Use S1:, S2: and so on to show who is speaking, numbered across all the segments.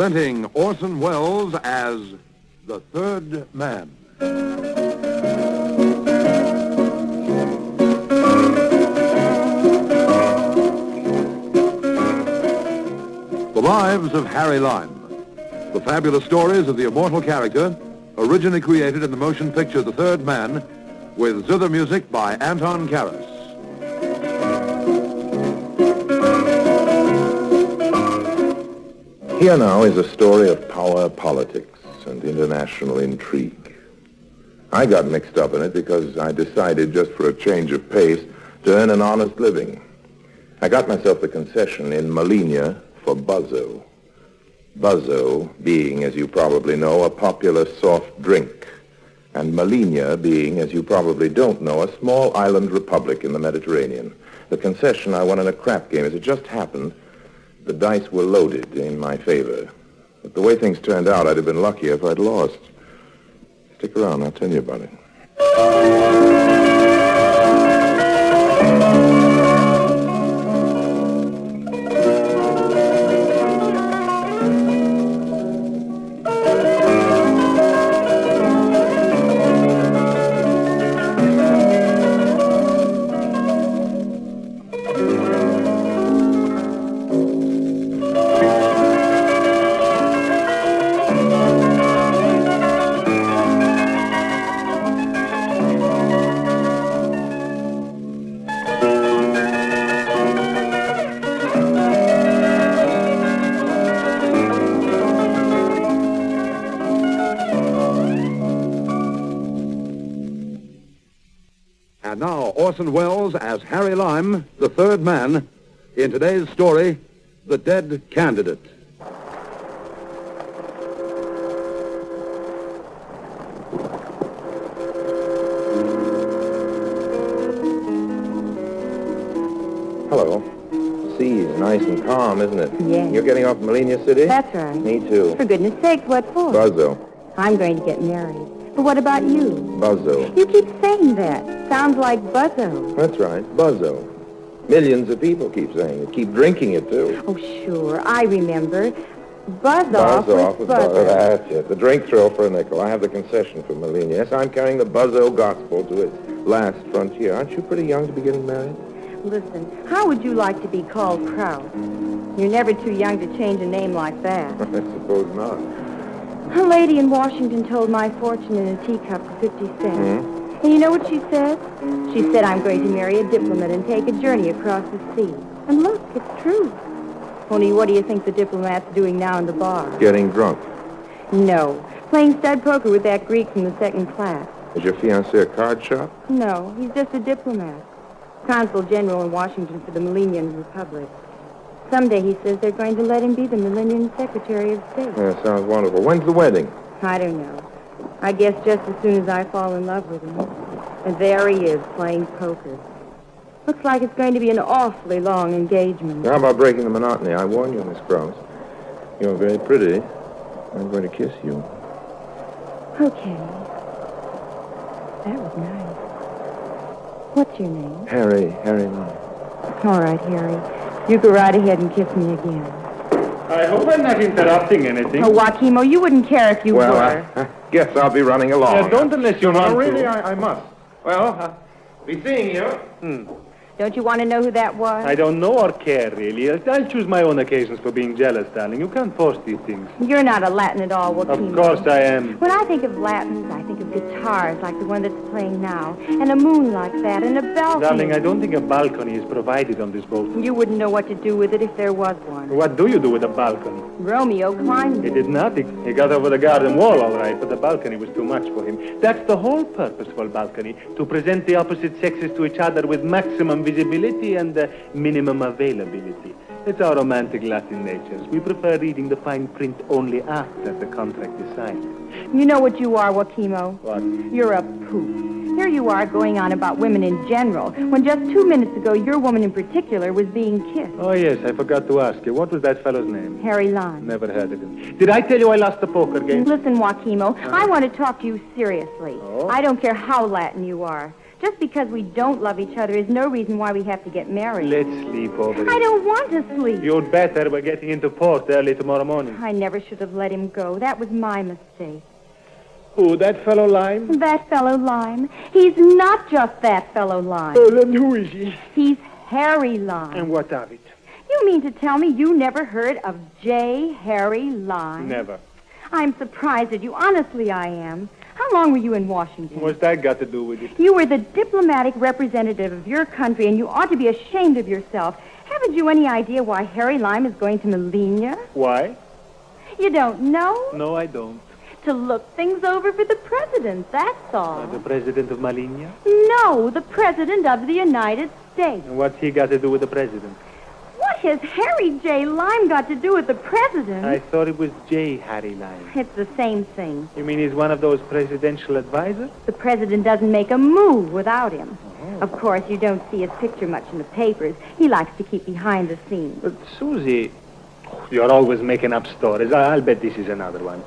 S1: Presenting Orson Welles as the Third Man. The Lives of Harry Lime. The fabulous stories of the immortal character, originally created in the motion picture The Third Man, with zither music by Anton Karas.
S2: Here now is a story of power politics and international intrigue. I got mixed up in it because I decided, just for a change of pace, to earn an honest living. I got myself the concession in Malignia for Buzzo. Buzzo being, as you probably know, a popular soft drink, and Malignia being, as you probably don't know, a small island republic in the Mediterranean. The concession I won in a crap game. As it just happened, the dice were loaded in my favor. But the way things turned out, I'd have been luckier if I'd lost. Stick around, I'll tell you about it.
S1: And now, Orson Welles as Harry Lime, the Third Man, in today's story, The Dead Candidate.
S2: Hello. Sea's nice and calm, isn't it?
S3: Yes.
S2: You're getting off Malignia City?
S3: That's right.
S2: Me too.
S3: For goodness sakes, what for?
S2: Buzzo.
S3: I'm going to get married. But what about you?
S2: Buzzo.
S3: You keep saying that. Sounds like Buzzo.
S2: That's right, Buzzo. Millions of people keep saying it. Keep drinking it, too.
S3: Oh, sure. I remember. Buzz off with Buzzo.
S2: That's it. The drink throw for a nickel. I have the concession for Malignia. Yes, I'm carrying the Buzzo gospel to its last frontier. Aren't you pretty young to be getting married?
S3: Listen, how would you like to be called Kraus? You're never too young to change a name like that.
S2: I suppose not.
S3: A lady in Washington told my fortune in a teacup for 50 cents.
S2: Mm-hmm.
S3: And you know what she said? She said I'm going to marry a diplomat and take a journey across the sea. And look, it's true. Only what do you think the diplomat's doing now in the bar?
S2: Getting drunk.
S3: No, playing stud poker with that Greek from the second class.
S2: Is your fiancé a card shop?
S3: No, he's just a diplomat. Consul General in Washington for the Malignian Republic. Someday, he says, they're going to let him be the Malignian Secretary of State.
S2: Yeah, sounds wonderful. When's the wedding?
S3: I don't know. I guess just as soon as I fall in love with him. And there he is, playing poker. Looks like it's going to be an awfully long engagement.
S2: How about breaking the monotony? I warn you, Miss Krause. You're very pretty. I'm going to kiss you.
S3: Okay. That was nice. What's your name?
S2: Harry Lime.
S3: All right, Harry. You go right ahead and kiss me again.
S4: I hope I'm not interrupting anything.
S3: Oh, Joachimo, you wouldn't care if you were.
S2: I guess I'll be running along.
S4: Don't unless you want
S2: really,
S4: to.
S2: I must. Well, be seeing you.
S3: Don't you want to know who that was?
S4: I don't know or care, really. I'll choose my own occasions for being jealous, darling. You can't force these things.
S3: You're not a Latin at all, Joachimo.
S4: Of course I am.
S3: When I think of Latins, I think of guitars like the one that's playing now, and a moon like that, and a balcony.
S4: Darling, I don't think a balcony is provided on this boat.
S3: You wouldn't know what to do with it if there was one.
S4: What do you do with a balcony?
S3: Romeo climbed
S4: He
S3: it.
S4: did not. He got over the garden wall, all right, but the balcony was too much for him. That's the whole purpose for a balcony, to present the opposite sexes to each other with maximum visibility and minimum availability. It's our romantic Latin natures. We prefer reading the fine print only after the contract is signed.
S3: You know what you are, Joachimo?
S4: What?
S3: You're a poop. Here you are going on about women in general, when just 2 minutes ago your woman in particular was being kissed.
S4: Oh, yes, I forgot to ask you. What was that fellow's name?
S3: Harry Lime.
S4: Never heard of him. Did I tell you I lost the poker game?
S3: Listen, Joachimo, I want to talk to you seriously.
S4: Oh?
S3: I don't care how Latin you are. Just because we don't love each other is no reason why we have to get married.
S4: Let's sleep over it.
S3: I don't want to sleep.
S4: You'd better. We're getting into port early tomorrow morning.
S3: I never should have let him go. That was my mistake.
S4: Who, that fellow Lime?
S3: That fellow Lime. He's not just that fellow Lime.
S4: Oh, then who is he?
S3: He's Harry Lime.
S4: And what of it?
S3: You mean to tell me you never heard of J. Harry Lime?
S4: Never.
S3: I'm surprised at you. Honestly, I am. How long were you in Washington?
S4: What's that got to do with it?
S3: You were the diplomatic representative of your country, and you ought to be ashamed of yourself. Haven't you any idea why Harry Lime is going to Malignia?
S4: Why?
S3: You don't know?
S4: No, I don't.
S3: To look things over for the president, that's all.
S4: The president of Malignia?
S3: No, the president of the United States.
S4: And what's he got to do with the president?
S3: What has Harry J. Lime got to do with the president?
S4: I thought it was J. Harry Lime.
S3: It's the same thing.
S4: You mean he's one of those presidential advisors?
S3: The president doesn't make a move without him. Of course, you don't see his picture much in the papers. He likes to keep behind the scenes.
S4: But, Susie, you're always making up stories. I'll bet this is another one.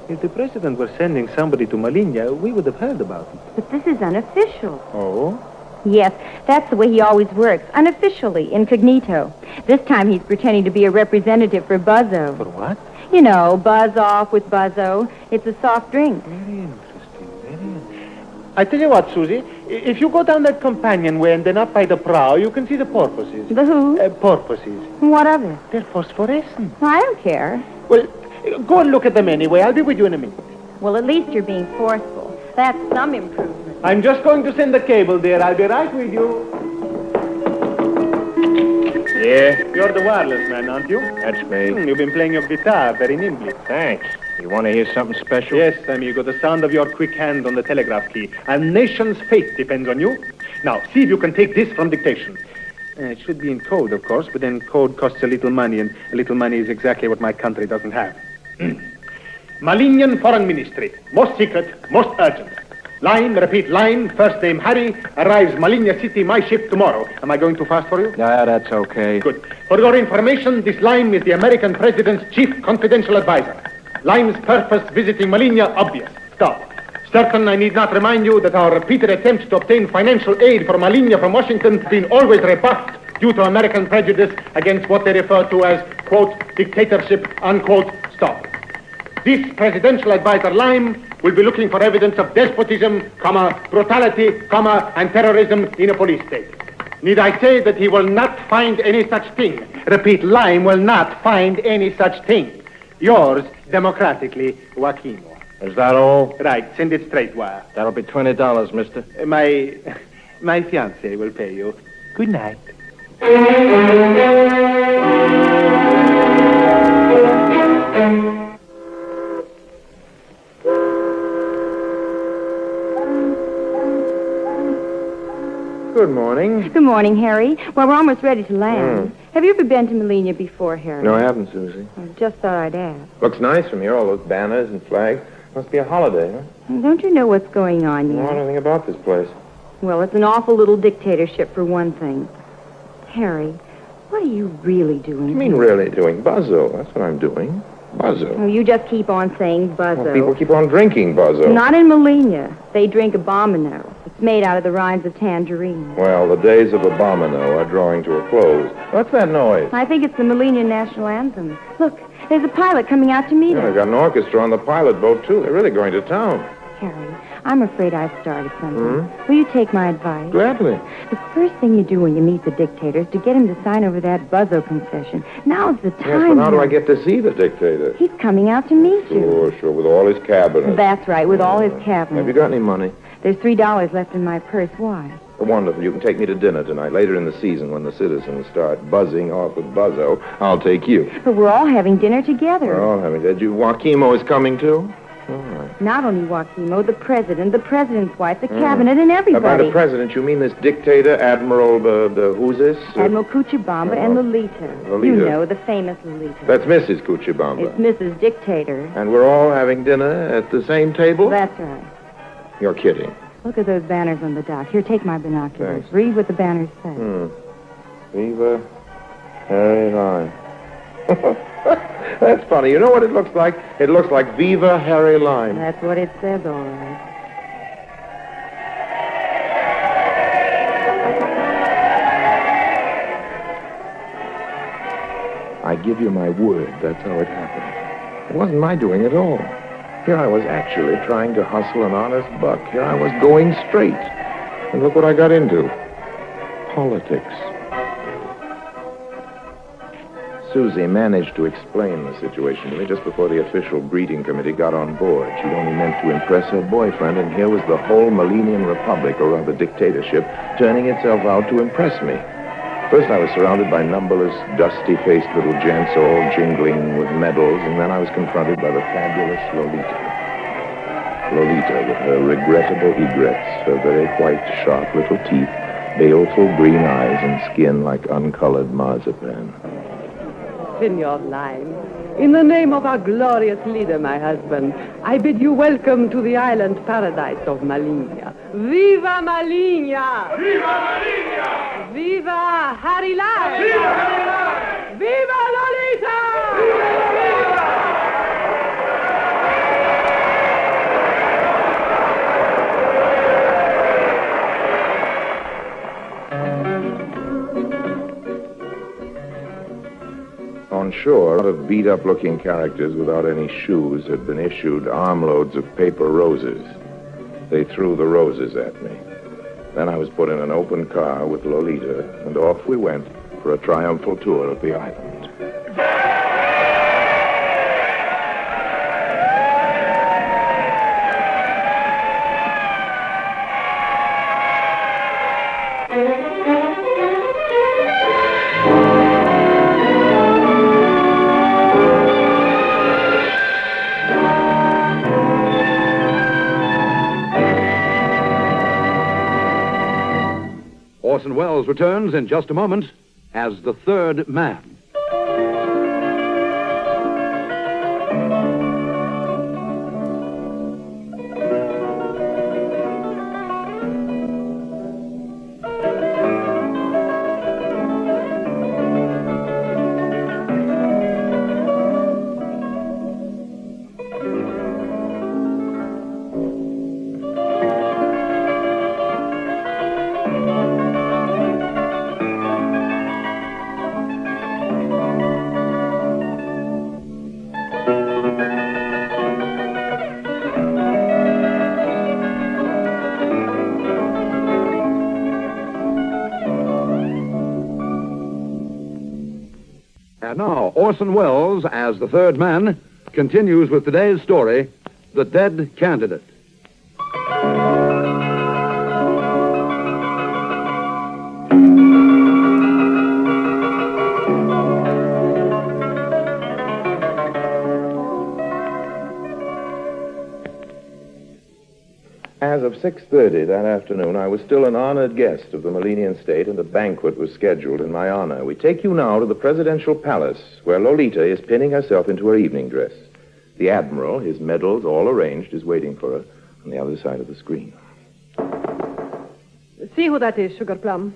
S4: If the president were sending somebody to Malignia, we would have heard about it.
S3: But this is unofficial.
S4: Oh?
S3: Yes, that's the way he always works. Unofficially, incognito. This time he's pretending to be a representative for Buzzo.
S4: For what?
S3: You know, buzz off with Buzzo. It's a soft drink.
S4: Very interesting, very interesting. I tell you what, Susie, if you go down that companionway and then up by the prow, you can see the porpoises.
S3: The who?
S4: Porpoises.
S3: What of it?
S4: They're phosphorescent.
S3: I don't care.
S4: Well, go and look at them anyway. I'll be with you in a minute.
S3: Well, at least you're being forceful. That's some improvement.
S4: I'm just going to send the cable, dear. I'll be right with you.
S5: Yeah?
S4: You're the wireless man, aren't you?
S5: That's me.
S4: You've been playing your guitar very nimbly.
S5: Thanks. You want to hear something special?
S4: Yes, amigo, the sound of your quick hand on the telegraph key. A nation's fate depends on you. Now, see if you can take this from dictation. It should be in code, of course, but then code costs a little money, and a little money is exactly what my country doesn't have. Malignian Foreign Ministry. Most secret, most urgent. Line, repeat, line, first name Harry, arrives Malignia City, my ship, tomorrow. Am I going too fast for you?
S5: Yeah, that's okay.
S4: Good. For your information, this Lime is the American president's chief confidential advisor. Lime's purpose visiting Malignia, obvious. Stop. Certain, I need not remind you that our repeated attempts to obtain financial aid for Malignia from Washington have been always rebuffed due to American prejudice against what they refer to as, quote, dictatorship, unquote, stop. This presidential advisor, Lime, will be looking for evidence of despotism, brutality, and terrorism in a police state. Need I say that he will not find any such thing? Repeat, Lime will not find any such thing. Yours, democratically, Joaquino.
S5: Is that all?
S4: Right, send it straight wire.
S5: That'll be $20, mister.
S4: My fiancée will pay you. Good night.
S2: Good morning.
S3: Good morning, Harry. Well, we're almost ready to land. Have you ever been to Malignia before, Harry?
S2: No, I haven't, Susie.
S3: I just thought I'd ask.
S2: Looks nice from here, all those banners and flags. Must be a holiday, huh?
S3: Don't you know what's going on
S2: I don't know
S3: yet?
S2: anything about this place.
S3: Well, it's an awful little dictatorship for one thing. Harry, what are you really doing?
S2: What do you mean really doing? Buzzo. That's what I'm doing. Buzzo.
S3: Oh, you just keep on saying Buzzo.
S2: Well, people keep on drinking Buzzo.
S3: Not in Malignia. They drink Abomino. It's made out of the rinds of tangerine.
S2: Well, the days of Abomino are drawing to a close. What's that noise?
S3: I think it's the Malignia national anthem. Look, there's a pilot coming out to meet
S2: Yeah,
S3: us.
S2: they've got an orchestra on the pilot boat, too. They're really going to town.
S3: Harry, I'm afraid I've started something. Will you take my advice?
S2: Gladly.
S3: The first thing you do when you meet the dictator is to get him to sign over that Buzzo concession. Now's the time.
S2: Yes, but how do I
S3: Harry.
S2: get to see the dictator?
S3: He's coming out to meet you.
S2: Sure, with all his cabinet.
S3: That's right, with all his
S2: Have you
S3: cabinet.
S2: got any money?
S3: There's $3 left in my purse. Why?
S2: Wonderful. You can take me to dinner tonight, later in the season, when the citizens start buzzing off with Buzzo. I'll take you.
S3: But we're all having dinner together.
S2: We're all having that. Joaquimo is coming, too? All right.
S3: Not only Joaquimo, the president's wife, the cabinet, and
S2: By
S3: everybody.
S2: the president, you mean this dictator, Admiral, who's this?
S3: Admiral Cuchibamba and Lolita.
S2: Lolita.
S3: You know, the famous Lolita.
S2: That's Mrs. Cuchibamba.
S3: It's Mrs. Dictator.
S2: And we're all having dinner at the same table?
S3: That's right.
S2: You're kidding.
S3: Look at those banners on the dock. Here, take my binoculars.
S2: Thanks.
S3: Read what the banners say.
S2: Viva Harry Lime. That's funny. You know what it looks like? It looks like Viva Harry Lime.
S3: That's what it says, all right.
S2: give you my word, that's how it happened. It wasn't my doing at all. Here I was actually trying to hustle an honest buck. Here I was going straight. And look what I got into. Politics. Susie managed to explain the situation to me just before the official greeting committee got on board. She'd only meant to impress her boyfriend, and here was the whole Malignian Republic, or rather dictatorship, turning itself out to impress me. First, I was surrounded by numberless, dusty-faced little gents, all jingling with medals, and then I was confronted by the fabulous Lolita. Lolita, with her regrettable egrets, her very white, sharp little teeth, baleful green eyes, and skin like uncolored marzipan.
S6: Senor Lime, in the name of our glorious leader, my husband, I bid you welcome to the island paradise of Malignia. Viva Malignia! Viva Malignia! Viva Harry Lime! Viva Harry Lime! Viva Lolita! Viva!
S2: On shore, a lot of beat-up-looking characters without any shoes had been issued armloads of paper roses. They threw the roses at me. Then I was put in an open car with Lolita, and off we went for a triumphal tour of the island.
S1: Orson Welles returns in just a moment as the third man. And now, Orson Welles, as the third man, continues with today's story, The Dead Candidate.
S2: As of 6:30 that afternoon, I was still an honored guest of the Malignian state, and a banquet was scheduled in my honor. We take you now to the presidential palace, where Lolita is pinning herself into her evening dress. The admiral, his medals all arranged, is waiting for her on the other side of the screen.
S6: See who that is, Sugar Plum.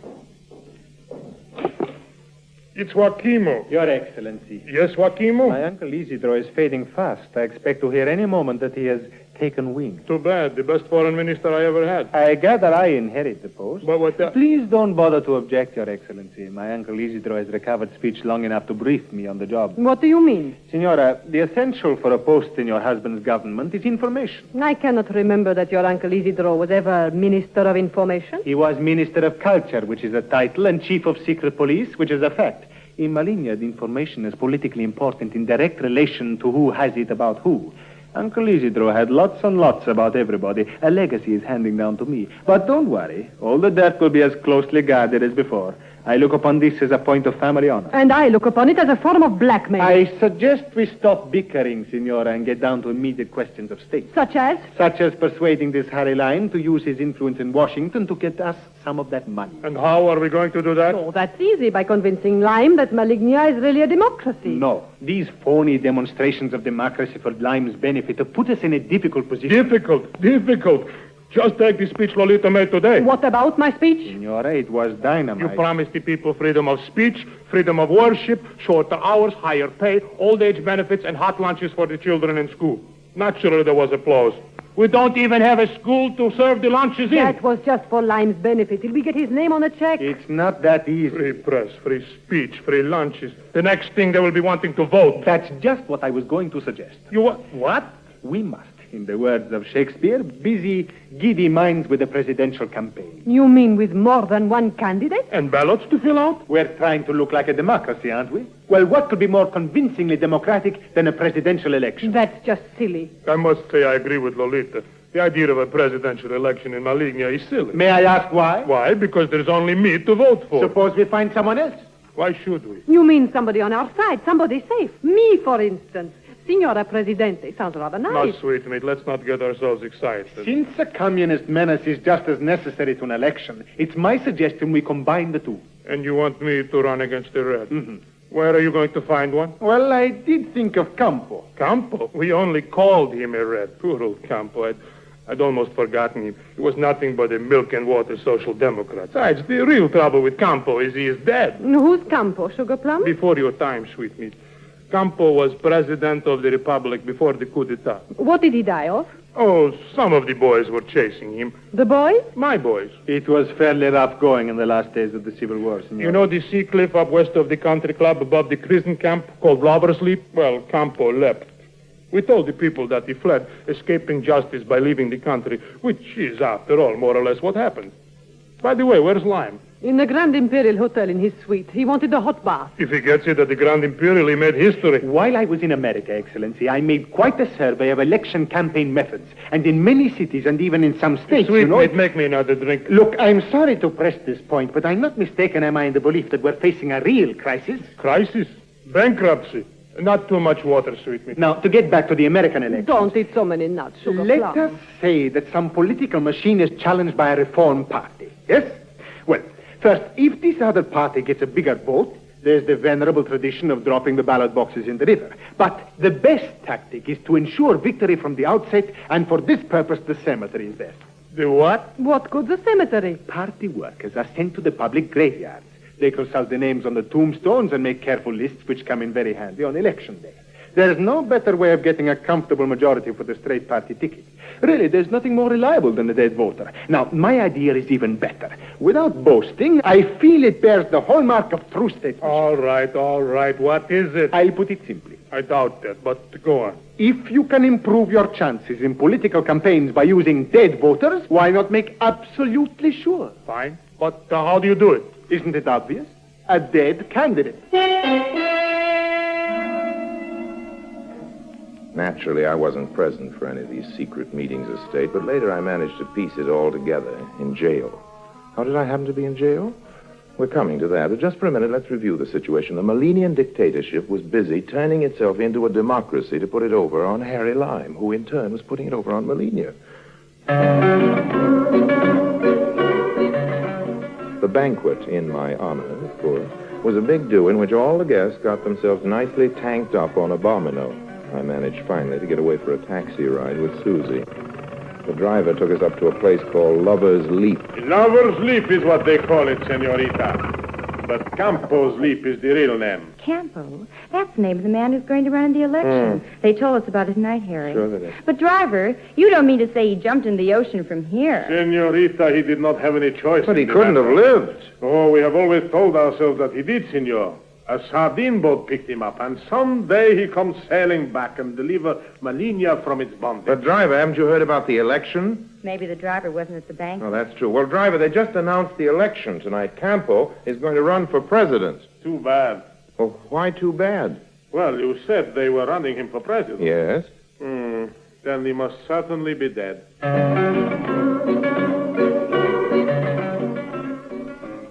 S7: It's Joachimo.
S4: Your Excellency.
S7: Yes, Joachimo?
S4: My Uncle Isidro is fading fast. I expect to hear any moment that he has taken wing.
S7: Too bad. The best foreign minister I ever had.
S4: I gather I inherit the post.
S7: But what the...
S4: Please don't bother to object, Your Excellency. My Uncle Isidro has recovered speech long enough to brief me on the job.
S6: What do you mean?
S4: Signora, the essential for a post in your husband's government is information.
S6: I cannot remember that your Uncle Isidro was ever Minister of Information.
S4: He was Minister of Culture, which is a title, and Chief of Secret Police, which is a fact. In Malignia, the information is politically important in direct relation to who has it about who. Uncle Isidro had lots and lots about everybody. A legacy is handing down to me. But don't worry. All the dirt will be as closely guarded as before. I look upon this as a point of family honor.
S6: And I look upon it as a form of blackmail.
S4: I suggest we stop bickering, Signora, and get down to immediate questions of state.
S6: Such as?
S4: Such as persuading this Harry Lime to use his influence in Washington to get us some of that money.
S7: And how are we going to do that?
S6: Oh, that's easy, by convincing Lime that Malignia is really a democracy.
S4: No. These phony demonstrations of democracy for Lime's benefit have put us in a difficult position.
S7: Difficult. Just take the speech Lolita made today.
S6: What about my speech?
S4: Signora, it was dynamite.
S7: You promised the people freedom of speech, freedom of worship, shorter hours, higher pay, old age benefits, and hot lunches for the children in school. Naturally, there was applause. We don't even have a school to serve the lunches in.
S6: That was just for Lime's benefit. Did we get his name on a check?
S4: It's not that easy.
S7: Free press, free speech, free lunches. The next thing they will be wanting to vote.
S4: That's just what I was going to suggest.
S7: You what?
S4: We must, in the words of Shakespeare, busy, giddy minds with the presidential campaign.
S6: You mean with more than one candidate?
S7: And ballots to fill out?
S4: We're trying to look like a democracy, aren't we? Well, what could be more convincingly democratic than a presidential election?
S6: That's just silly.
S7: I must say I agree with Lolita. The idea of a presidential election in Malignia is silly.
S4: May I ask why?
S7: Why? Because there's only me to vote for.
S4: Suppose we find someone else.
S7: Why should we?
S6: You mean somebody on our side, somebody safe. Me, for instance. Signora Presidente. Sounds rather nice.
S7: Now, sweetmeat, let's not get ourselves excited.
S4: Since a communist menace is just as necessary to an election, it's my suggestion we combine the two.
S7: And you want me to run against the Red?
S4: Mm-hmm.
S7: Where are you going to find one?
S4: Well, I did think of Campo.
S7: Campo? We only called him a Red. Poor old Campo. I'd almost forgotten him. He was nothing but a milk and water social democrat. Besides, the real trouble with Campo is he is dead.
S6: Who's Campo, Sugar Plum?
S7: Before your time, sweetmeat. Campo was president of the republic before the coup d'etat.
S6: What did he die of?
S7: Oh, some of the boys were chasing him.
S6: The boys?
S7: My boys.
S4: It was fairly rough going in the last days of the Civil War, senor.
S7: You know the sea cliff up west of the country club above the prison camp called Lover's Leap? Well, Campo leapt. We told the people that he fled, escaping justice by leaving the country, which is, after all, more or less what happened. By the way, where's Lime?
S6: In the Grand Imperial Hotel in his suite. He wanted a hot bath.
S7: If he gets it at the Grand Imperial, he made history.
S4: While I was in America, Excellency, I made quite a survey of election campaign methods. And in many cities and even in some states,
S7: Sweetmeat, make me another drink.
S4: Look, I'm sorry to press this point, but I'm not mistaken, am I, in the belief that we're facing a real crisis?
S7: Crisis? Bankruptcy? Not too much water, sweetmeat.
S4: Now, to get back to the American election.
S6: Don't eat so many nuts, Sugar
S4: Let
S6: Plum.
S4: us say that some political machine is challenged by a reform party. Yes? Well, first, if this other party gets a bigger vote, there's the venerable tradition of dropping the ballot boxes in the river. But the best tactic is to ensure victory from the outset, and for this purpose, the cemetery is there.
S7: The what?
S6: What good's a cemetery?
S4: Party workers are sent to the public graveyards. They consult the names on the tombstones and make careful lists which come in very handy on election day. There's no better way of getting a comfortable majority for the straight party ticket. Really, there's nothing more reliable than a dead voter. Now, my idea is even better. Without boasting, I feel it bears the hallmark of true statesmanship.
S7: All right. What is it?
S4: I'll put it simply.
S7: I doubt that, but go on.
S4: If you can improve your chances in political campaigns by using dead voters, why not make absolutely sure?
S7: Fine. But how do you do it?
S4: Isn't it obvious? A dead candidate.
S2: Naturally, I wasn't present for any of these secret meetings of state, but later I managed to piece it all together in jail. How did I happen to be in jail? We're coming to that, but just for a minute, let's review the situation. The Malignian dictatorship was busy turning itself into a democracy to put it over on Harry Lime, who in turn was putting it over on Malignia. The banquet in my honor, of course, was a big do in which all the guests got themselves nicely tanked up on a bomino. I managed finally to get away for a taxi ride with Susie. The driver took us up to a place called Lover's Leap.
S7: Lover's Leap is what they call it, senorita. But Campo's Leap is the real name.
S3: Campo? That's the name of the man who's going to run in the election. They told us about it tonight, Harry.
S2: Sure they did.
S3: But, driver, you don't mean to say he jumped in the ocean from here.
S7: Senorita, he did not have any choice.
S2: But he
S7: in the
S2: couldn't have
S7: matter.
S2: lived.
S7: Oh, we have always told ourselves that he did, senor. A sardine boat picked him up, and someday he comes sailing back and deliver Malignia from its bondage.
S2: But, driver, haven't you heard about the election?
S3: Maybe the driver wasn't at the bank.
S2: Oh, that's true. Well, driver, they just announced the election tonight. Campo is going to run for president.
S7: Too bad.
S2: Well, why too bad?
S7: Well, you said they were running him for president.
S2: Yes.
S7: Then he must certainly be dead.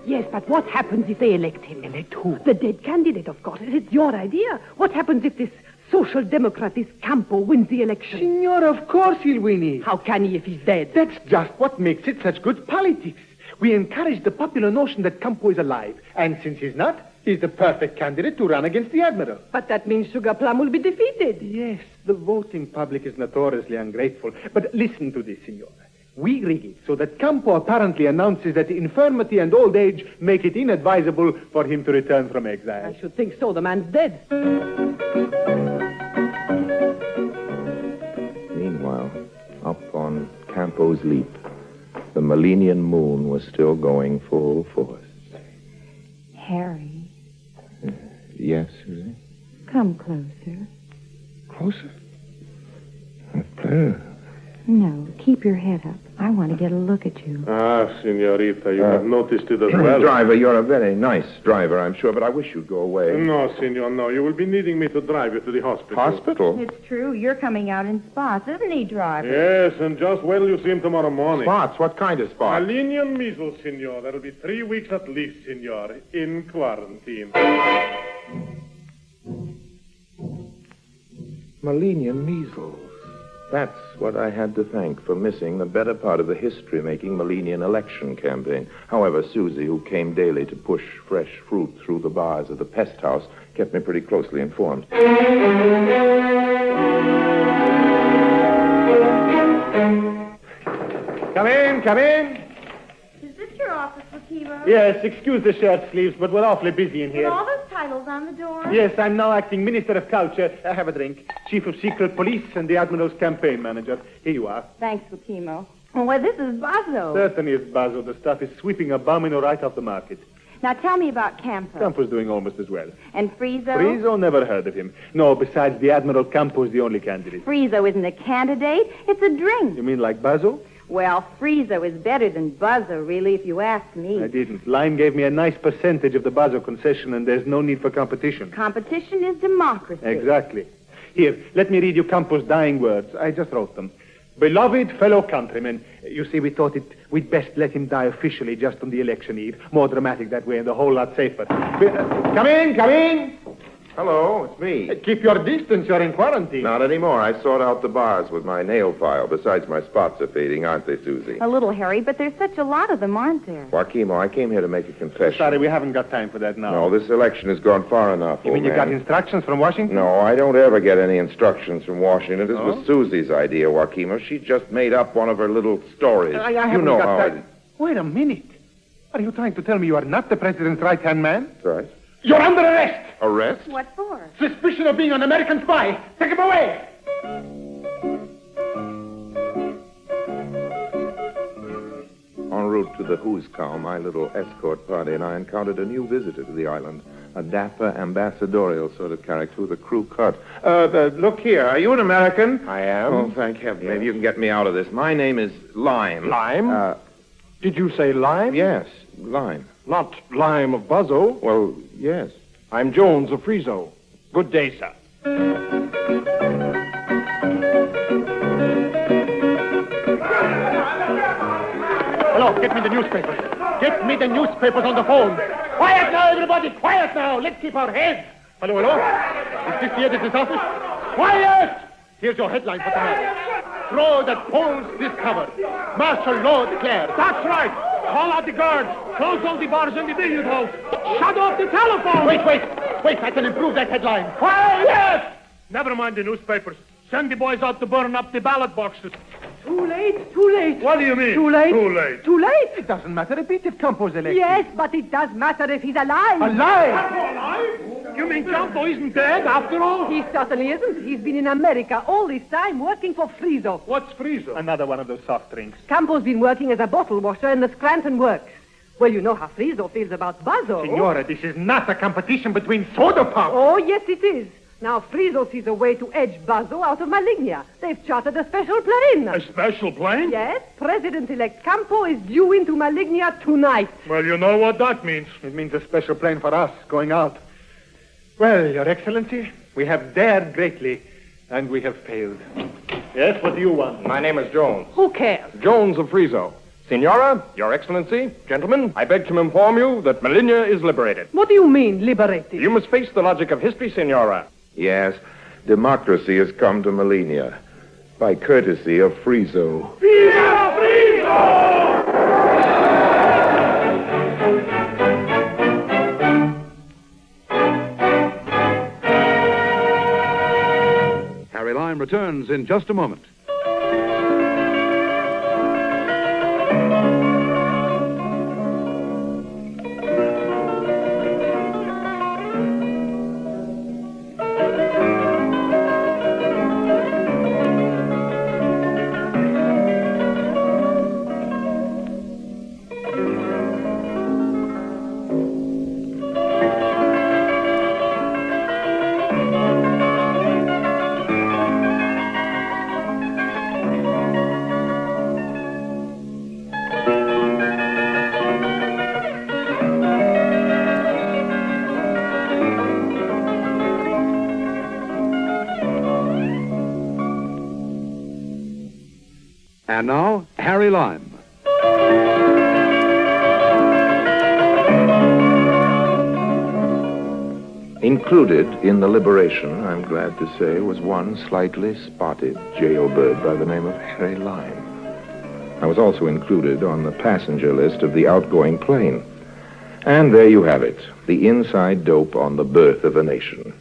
S6: Yes, but what happens if they elect him?
S4: Elect who?
S6: The dead candidate, of course. It's your idea. What happens if this social democrat, this Campo, wins the election?
S4: Senor, of course he'll win it.
S6: How can he if he's dead?
S4: That's just what makes it such good politics. We encourage the popular notion that Campo is alive. And since he's not, he's the perfect candidate to run against the admiral.
S6: But that means Sugar Plum will be defeated.
S4: Yes, the voting public is notoriously ungrateful. But listen to this, senor. We rig it so that Campo apparently announces that infirmity and old age make it inadvisable for him to return from exile.
S6: I should think so. The man's dead.
S2: Meanwhile, up on rainbow's leap. The Malignian moon was still going full force.
S3: Harry,
S2: Yes, Susie?
S3: come closer.
S2: Closer? With pleasure.
S3: No, keep your head up. I want to get a look at you.
S7: Ah, Senorita, you have noticed it as well.
S2: Driver, you're a very nice driver, I'm sure, but I wish you'd go away.
S7: No, Senor, no. You will be needing me to drive you to the hospital.
S2: Hospital?
S3: It's true. You're coming out in spots, isn't he, driver?
S7: Yes, and just wait till you see him tomorrow morning.
S2: Spots? What kind of spots?
S7: Malignian measles, Senor. That'll be 3 weeks at least, Senor, in quarantine.
S2: Malignian measles. That's what I had to thank for missing the better part of the history-making Malignian election campaign. However, Susie, who came daily to push fresh fruit through the bars of the pest house, kept me pretty closely informed.
S4: Come in, come in.
S3: Is this your office, Fatima?
S4: Yes, excuse the shirt sleeves, but we're awfully busy in here.
S3: With all those titles on the door?
S4: Yes, I'm now acting Minister of Culture. Have a drink. Chief of Secret Police and the Admiral's campaign manager. Here you are.
S3: Thanks, Fatima. Well, this is Bazo.
S4: Certainly it's Basil. The stuff is sweeping a Abomino right off the market.
S3: Now tell me about Campo.
S4: Campo's doing almost as well.
S3: And Friezo?
S4: Friezo, never heard of him. No, besides the Admiral, Campo's the only candidate.
S3: Friezo isn't a candidate. It's a drink.
S4: You mean like Basil?
S3: Well, Friezo is better than Buzzo, really, if you ask me.
S4: I didn't. Lime gave me a nice percentage of the Basil concession, and there's no need for competition.
S3: Competition is democracy.
S4: Exactly. Here, let me read you Campo's dying words. I just wrote them. Beloved fellow countrymen, you see, we thought we'd best let him die officially just on the election eve. More dramatic that way and a whole lot safer. Come in, come in.
S2: Hello, it's me.
S4: Keep your distance, you're in quarantine.
S2: Not anymore. I sort out the bars with my nail file. Besides, my spots are fading, aren't they, Susie?
S3: A little, Harry, but there's such a lot of them, aren't there?
S2: Joaquimo, I came here to make a confession.
S4: Sorry, we haven't got time for that now.
S2: No, this election has gone far enough,
S4: You mean
S2: old
S4: you got
S2: man.
S4: instructions from Washington?
S2: No, I don't ever get any instructions from Washington. This
S4: Oh?
S2: was Susie's idea, Joaquimo. She just made up one of her little stories.
S4: I
S2: you
S4: haven't
S2: know
S4: got
S2: how
S4: time. Wait a minute. Are you trying to tell me you are not the president's right-hand man?
S2: That's right.
S4: You're under arrest!
S2: Arrest?
S3: What for?
S4: Suspicion of being an American spy. Take him away!
S2: En route to the Huskow, my little escort party and I encountered a new visitor to the island. A dapper, ambassadorial sort of character with a crew cut. Look here, are you an American?
S5: I am.
S2: Oh, thank heaven. Maybe you can get me out of this. My name is Lime.
S5: Lime? Did you say Lime?
S2: Yes, Lime.
S5: Not Lime of Buzzo.
S2: Well, yes.
S5: I'm Jones of Friezo. Good day, sir.
S4: Hello, get me the newspapers. Get me the newspapers on the phone. Quiet now, everybody. Quiet now. Let's keep our heads. Hello, hello. Is this the editor's office? Quiet! Here's your headline for tonight. Fraud at polls discovered. Martial law declared. That's right. Call out the guards. Close all the bars and the billiard halls. Shut off the telephone. Wait. I can improve that headline. Quiet! Never mind the newspapers. Send the boys out to burn up the ballot boxes.
S6: Too late, too late.
S7: What do you mean?
S6: Too late.
S7: Too late.
S6: Too late?
S4: It doesn't matter a bit if Campo's elected.
S6: Yes, but it does matter if he's alive.
S4: Alive?
S7: You mean Campo isn't dead after all?
S6: He certainly isn't. He's been in America all this time working for Friezo.
S7: What's Friezo?
S4: Another one of those soft drinks.
S6: Campo's been working as a bottle washer in the Scranton Works. Well, you know how Friezo feels about Buzzo.
S4: Signora, this is not a competition between soda pop.
S6: Oh, yes, it is. Now, Friezo sees a way to edge Buzzo out of Malignia. They've chartered a special plane.
S7: A special plane?
S6: Yes, President-elect Campo is due into Malignia tonight.
S7: Well, you know what that means.
S4: It means a special plane for us going out. Well, Your Excellency, we have dared greatly, and we have failed. Yes, what do you want?
S5: My name is Jones.
S6: Who cares?
S5: Jones of Friezo. Senora, Your Excellency, gentlemen, I beg to inform you that Malignia is liberated.
S6: What do you mean, liberated?
S5: You must face the logic of history, Senora.
S2: Yes, democracy has come to Malignia by courtesy of Friezo.
S1: Harry Lime returns in just a moment. And now, Harry Lime.
S2: Included in the liberation, I'm glad to say, was one slightly spotted jailbird by the name of Harry Lime. I was also included on the passenger list of the outgoing plane. And there you have it, the inside dope on the birth of a nation.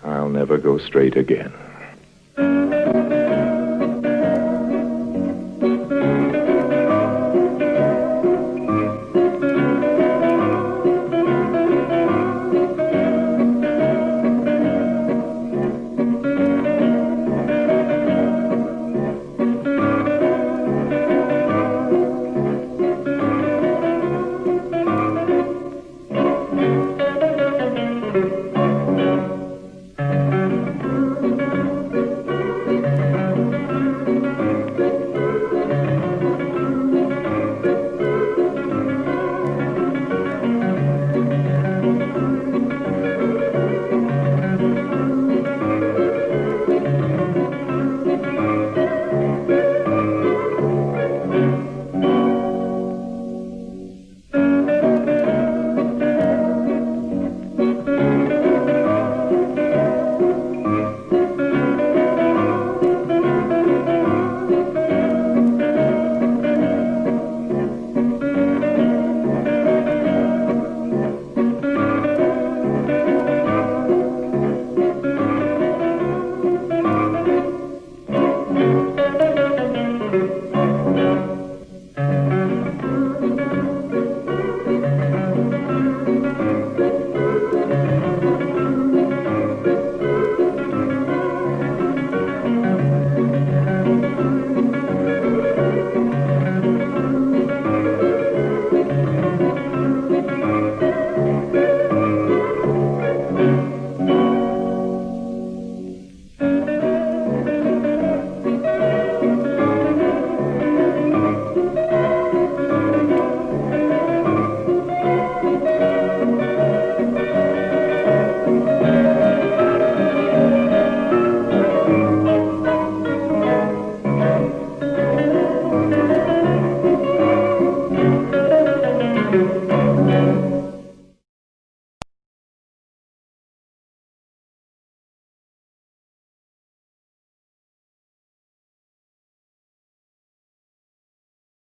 S2: I'll never go straight again.